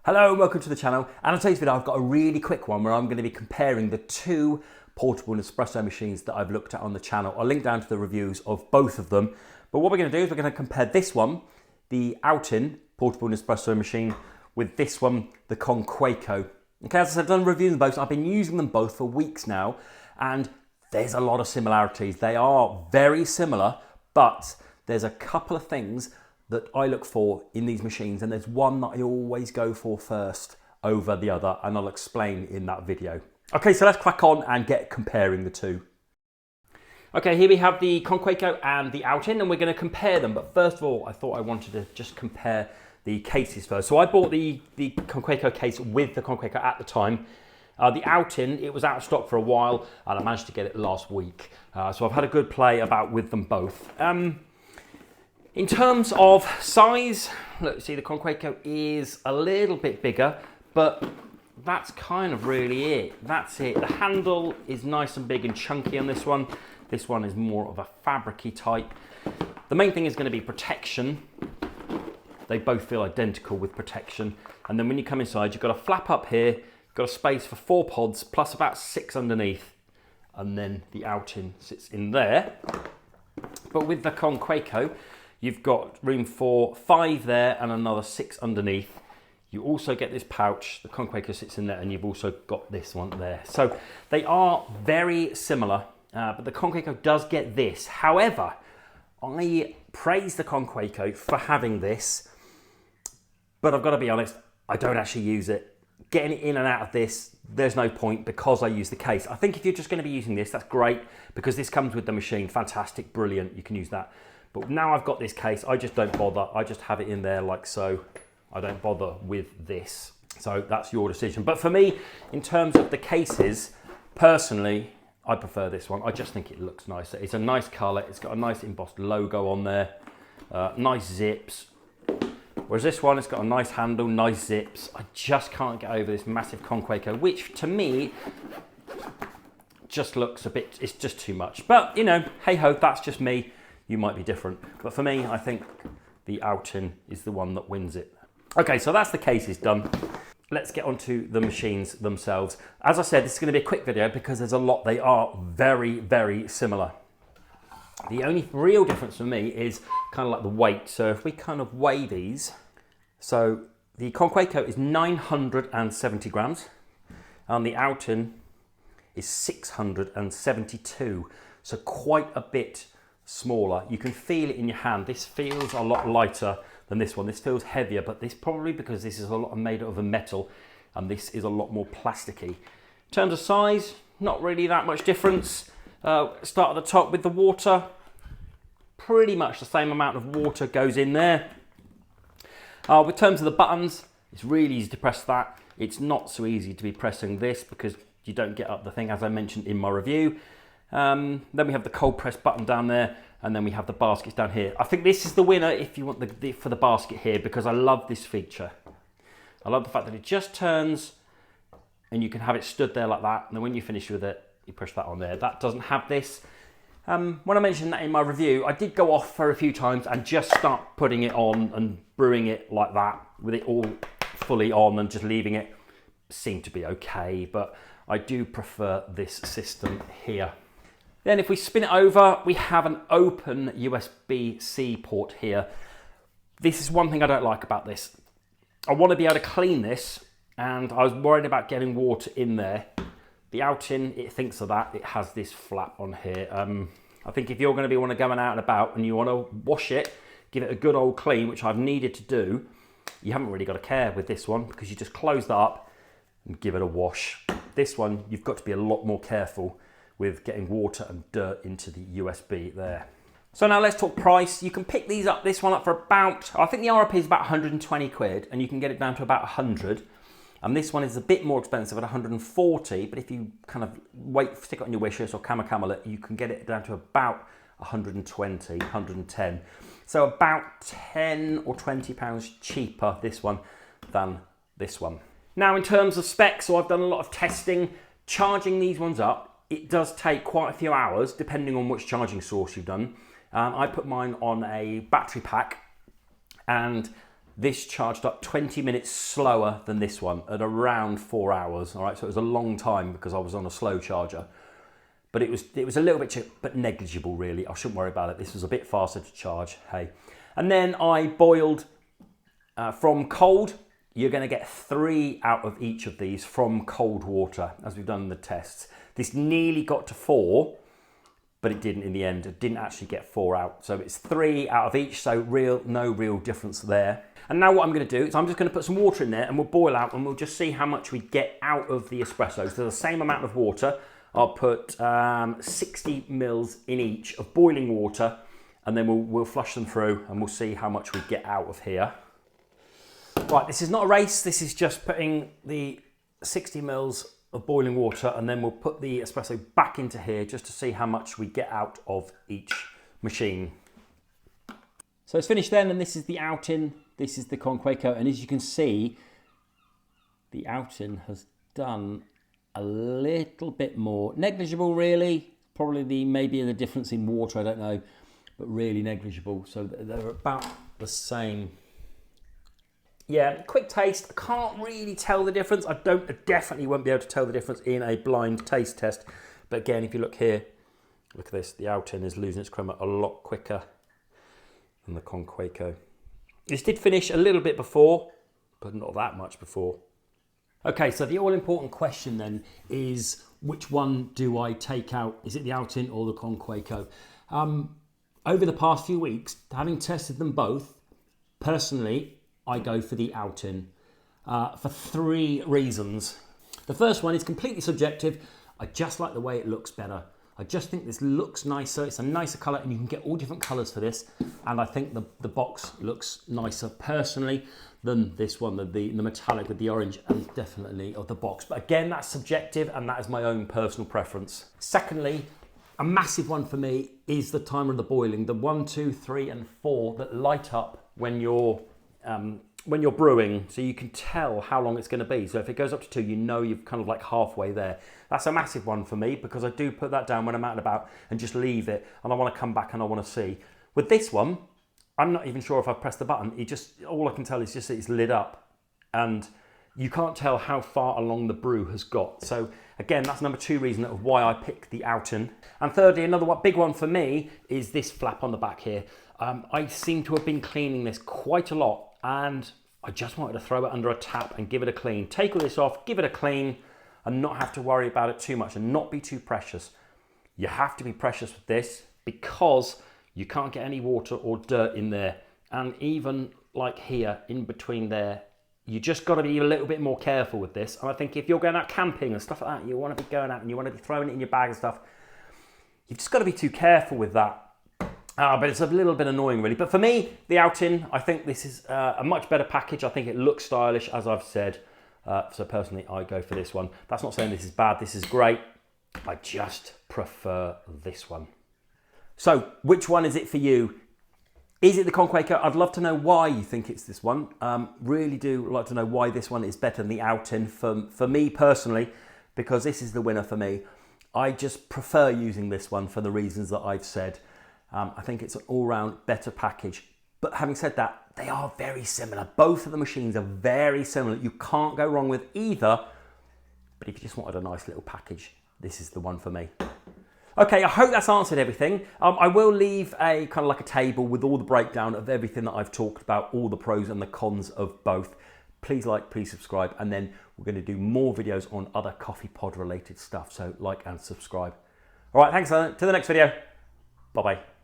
Hello and welcome to the channel, and on today's video I've got a really quick one where I'm going to be comparing the two portable Nespresso machines that I've looked at on the channel. I'll link down to the reviews of both of them, but what we're going to do is we're going to compare this one, the Outin portable Nespresso machine, with this one, the Conqueco. Okay, as I said, I've done reviews of both, so I've been using them both for weeks now, and there's a lot of similarities. They are very similar, but there's a couple of things that I look for in these machines, and there's one that I always go for first over the other, and I'll explain in that video. Okay, so let's crack on and get comparing the two. Okay, here we have the Conqueco and the Outin, and we're going to compare them, but first of all I thought I wanted to just compare the cases first. So I bought the Conqueco case with the Conqueco at the time. The Outin, it was out of stock for a while, and I managed to get it last week. So I've had a good play about with them both. In terms of size, look, see the Conqueco is a little bit bigger, but that's kind of really it. That's it. The handle is nice and big and chunky on this one. This one is more of a fabric-y type. The main thing is going to be protection. They both feel identical with protection. And then when you come inside, you've got a flap up here, you've got a space for 4 pods, plus about 6 underneath. And then the Outin sits in there. But with the Conqueco, you've got room for 5 there and another 6 underneath. You also get this pouch, the Conqueco sits in there, and you've also got this one there. So they are very similar, but the Conqueco does get this. However, I praise the Conqueco for having this, but I've got to be honest, I don't actually use it. Getting it in and out of this, there's no point because I use the case. I think if you're just going to be using this, that's great because this comes with the machine. Fantastic, brilliant, you can use that. But now I've got this case, I just don't bother. I just have it in there like so. I don't bother with this. So that's your decision. But for me, in terms of the cases, personally, I prefer this one. I just think it looks nicer. It's a nice colour. It's got a nice embossed logo on there. Nice zips. Whereas this one, it's got a nice handle, nice zips. I just can't get over this massive Conqueco, which to me just looks a bit, it's just too much. But, you know, hey ho, that's just me. You might be different. But for me, I think the Outin is the one that wins it. Okay, so that's the cases done. Let's get onto the machines themselves. As I said, this is going to be a quick video because there's a lot. They are very, very similar. The only real difference for me is kind of like the weight. So if we kind of weigh these, so the Conqueco is 970 grams and the Outin is 672. So quite a bit smaller. You can feel it in your hand. This feels a lot lighter than this one. This feels heavier, but this probably because this is a lot made of a metal and this is a lot more plasticky. In terms of size, not really that much difference. Start at the top with the water. Pretty much the same amount of water goes in there. With terms of the buttons, it's really easy to press that. It's not so easy to be pressing this because you don't get up the thing, as I mentioned in my review. Then we have the cold press button down there, and then we have the baskets down here. I think this is the winner if you want for the basket here because I love this feature. I love the fact that it just turns and you can have it stood there like that, and then when you finish with it, you push that on there. That doesn't have this. When I mentioned that in my review, I did go off for a few times and just start putting it on and brewing it like that with it all fully on and just leaving it. Seemed to be okay, but I do prefer this system here. Then if we spin it over, we have an open USB-C port here. This is one thing I don't like about this. I want to be able to clean this, and I was worried about getting water in there. The Outin, it thinks of that. It has this flap on here. I think if you're going to be going out and about and you want to wash it, give it a good old clean, which I've needed to do, you haven't really got to care with this one because you just close that up and give it a wash. This one, you've got to be a lot more careful with getting water and dirt into the USB there. So now let's talk price. You can pick these up, this one up for about, I think the RRP is about 120 quid, and you can get it down to about 100. And this one is a bit more expensive at 140, but if you kind of stick it on your wish list or camel it, you can get it down to about 120, 110. So about 10 or 20 pounds cheaper, this one, than this one. Now in terms of specs, so I've done a lot of testing. Charging these ones up, it does take quite a few hours, depending on which charging source you've done. I put mine on a battery pack, and this charged up 20 minutes slower than this one at around 4 hours. All right, so it was a long time because I was on a slow charger. But it was a little bit cheap, but negligible really. I shouldn't worry about it. This was a bit faster to charge, hey. And then I boiled from cold. You're going to get 3 out of each of these from cold water, as we've done in the tests. This nearly got to 4, but it didn't in the end. It didn't actually get 4 out. So it's 3 out of each, so no real difference there. And now what I'm going to do is I'm just going to put some water in there and we'll boil out and we'll just see how much we get out of the espressos. So the same amount of water. I'll put 60 mils in each of boiling water, and then we'll flush them through and we'll see how much we get out of here. Right, this is not a race, this is just putting the 60 mils of boiling water and then we'll put the espresso back into here just to see how much we get out of each machine. So it's finished then, and this is the Outin, this is the Conqueco, and as you can see, the Outin has done a little bit more. Negligible really, probably maybe the difference in water, I don't know, but really negligible. So they're about the same. Yeah, quick taste. I can't really tell the difference. I definitely won't be able to tell the difference in a blind taste test. But again, if you look here, look at this. The Outin is losing its crema a lot quicker than the Conqueco. This did finish a little bit before, but not that much before. Okay, so the all-important question then is, which one do I take out? Is it the Outin or the Conqueco? Over the past few weeks, having tested them both, personally, I go for the Outin for 3 reasons. The first one is completely subjective. I just like the way it looks better. I just think this looks nicer. It's a nicer colour, and you can get all different colours for this. And I think the box looks nicer personally than this one, the metallic with the orange, and definitely of the box. But again, that's subjective, and that is my own personal preference. Secondly, a massive one for me is the timer of the boiling. The 1, 2, 3, and 4 that light up when you're brewing, so you can tell how long it's going to be. So if it goes up to 2, you know you're kind of like halfway there. That's a massive one for me because I do put that down when I'm out and about and just leave it, and I want to come back and I want to see. With this one, I'm not even sure if I've pressed the button. All I can tell is just that it's lit up, and you can't tell how far along the brew has got. So again, that's number 2 reason of why I picked the Outin. And thirdly, another big one for me is this flap on the back here. I seem to have been cleaning this quite a lot, and I just wanted to throw it under a tap and give it a clean. Take all this off, give it a clean, and not have to worry about it too much and not be too precious. You have to be precious with this because you can't get any water or dirt in there. And even like here, in between there, you just got to be a little bit more careful with this. And I think if you're going out camping and stuff like that, you want to be going out and you want to be throwing it in your bag and stuff, you've just got to be too careful with that. But it's a little bit annoying really. But for me, the Outin, I think this is a much better package. I think it looks stylish, as I've said. So personally, I go for this one. That's not saying this is bad. This is great. I just prefer this one. So which one is it for you? Is it the Conqueco? I'd love to know why you think it's this one. Really do like to know why this one is better than the Outin for me personally, because this is the winner for me. I just prefer using this one for the reasons that I've said. I think it's an all-round better package. But having said that, they are very similar. Both of the machines are very similar. You can't go wrong with either. But if you just wanted a nice little package, this is the one for me. Okay, I hope that's answered everything. I will leave a kind of like a table with all the breakdown of everything that I've talked about, all the pros and the cons of both. Please like, please subscribe, and then we're going to do more videos on other coffee pod related stuff. So like and subscribe. All right, thanks. To the next video. Bye-bye.